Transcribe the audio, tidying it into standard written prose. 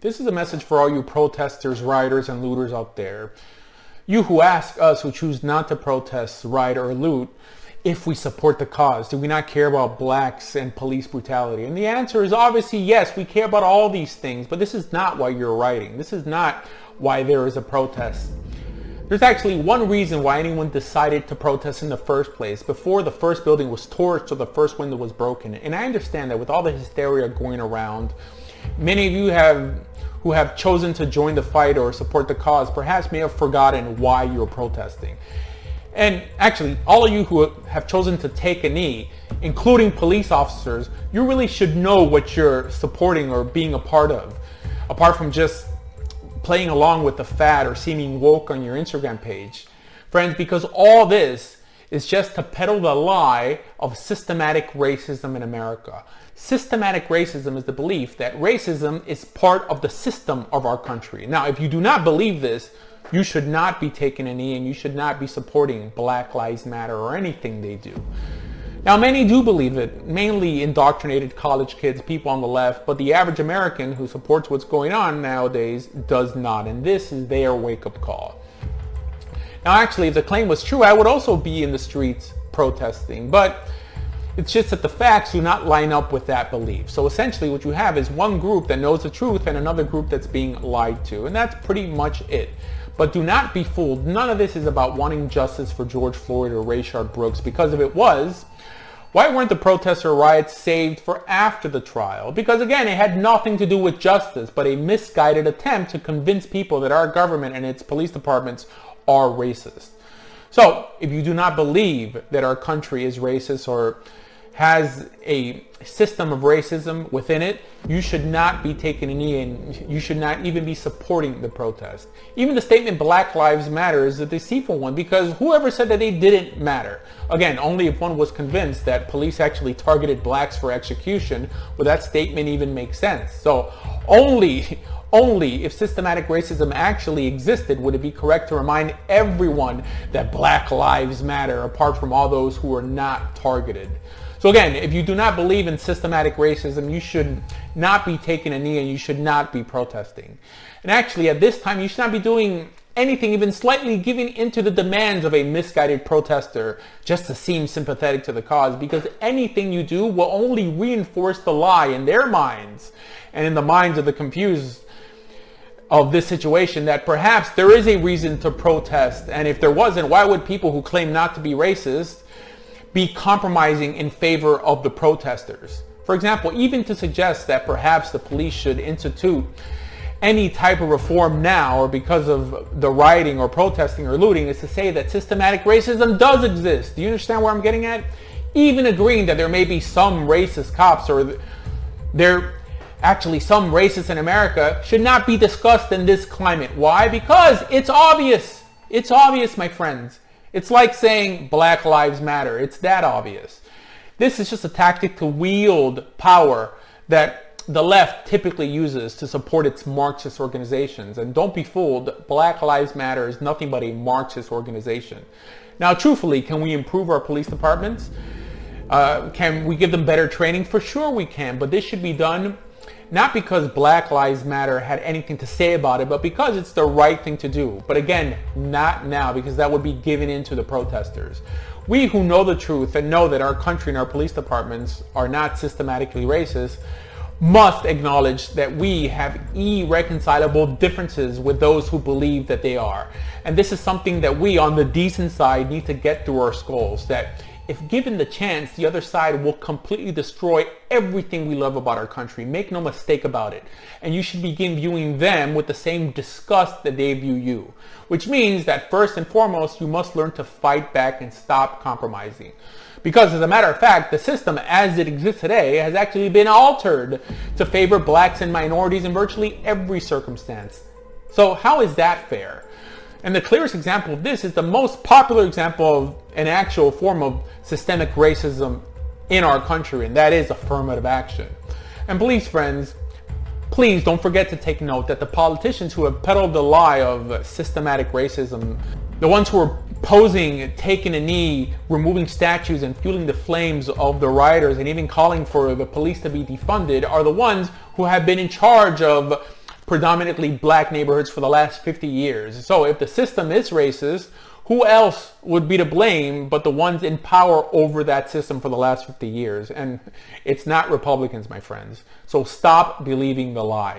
This is a message for all you protesters, rioters, and looters out there. You who ask us who choose not to protest, riot, or loot if we support the cause. Do we not care about blacks and police brutality? And the answer is obviously yes, we care about all these things, but this is not why you're rioting. This is not why there is a protest. There's actually one reason why anyone decided to protest in the first place, before the first building was torched or the first window was broken. And I understand that with all the hysteria going around, many of you who have chosen to join the fight or support the cause perhaps may have forgotten why you're protesting. And actually, all of you who have chosen to take a knee, including police officers, you really should know what you're supporting or being a part of, apart from just playing along with the fad or seeming woke on your Instagram page. Friends, because all this is just to peddle the lie of systematic racism in America. Systematic racism is the belief that racism is part of the system of our country. Now, if you do not believe this, you should not be taking a knee and you should not be supporting Black Lives Matter or anything they do. Now, many do believe it, mainly indoctrinated college kids, people on the left, but the average American who supports what's going on nowadays does not, and this is their wake-up call. Now, actually, if the claim was true, I would also be in the streets protesting, but it's just that the facts do not line up with that belief. So essentially what you have is one group that knows the truth and another group that's being lied to, and that's pretty much it. But do not be fooled. None of this is about wanting justice for George Floyd or Rayshard Brooks, because if it was, why weren't the protests or riots saved for after the trial? Because again, it had nothing to do with justice, but a misguided attempt to convince people that our government and its police departments are racist. So if you do not believe that our country is racist or has a system of racism within it, you should not be taking a knee and you should not even be supporting the protest. Even the statement Black Lives Matter is a deceitful one, because whoever said that they didn't matter? Again, only if one was convinced that police actually targeted blacks for execution would that statement even make sense. So only if systematic racism actually existed would it be correct to remind everyone that Black Lives Matter, apart from all those who are not targeted. So again, if you do not believe in systematic racism, you should not be taking a knee and you should not be protesting. And actually, at this time, you should not be doing anything even slightly giving into the demands of a misguided protester just to seem sympathetic to the cause, because anything you do will only reinforce the lie in their minds and in the minds of the confused of this situation that perhaps there is a reason to protest. And if there wasn't, why would people who claim not to be racist be compromising in favor of the protesters? For example, even to suggest that perhaps the police should institute any type of reform now or because of the rioting or protesting or looting is to say that systematic racism does exist. Do you understand where I'm getting at? Even agreeing that there may be some racist cops or there actually some racists in America should not be discussed in this climate. Why? Because it's obvious. It's obvious, my friends. It's like saying Black Lives Matter. It's that obvious. This is just a tactic to wield power that the left typically uses to support its Marxist organizations. And don't be fooled, Black Lives Matter is nothing but a Marxist organization. Now, truthfully, can we improve our police departments? Can we give them better training? For sure we can, but this should be done not because Black Lives Matter had anything to say about it, but because it's the right thing to do. But again, not now, because that would be giving in to the protesters. We who know the truth and know that our country and our police departments are not systematically racist must acknowledge that we have irreconcilable differences with those who believe that they are. And this is something that we on the decent side need to get through our skulls, that if given the chance, the other side will completely destroy everything we love about our country. Make no mistake about it. And you should begin viewing them with the same disgust that they view you. Which means that first and foremost, you must learn to fight back and stop compromising. Because as a matter of fact, the system as it exists today has actually been altered to favor blacks and minorities in virtually every circumstance. So how is that fair? And the clearest example of this is the most popular example of an actual form of systemic racism in our country, and that is affirmative action. And please, friends, please don't forget to take note that the politicians who have peddled the lie of systematic racism, the ones who are posing, taking a knee, removing statues and fueling the flames of the rioters and even calling for the police to be defunded, are the ones who have been in charge of predominantly black neighborhoods for the last 50 years. So if the system is racist, who else would be to blame but the ones in power over that system for the last 50 years? And it's not Republicans, my friends. So stop believing the lie.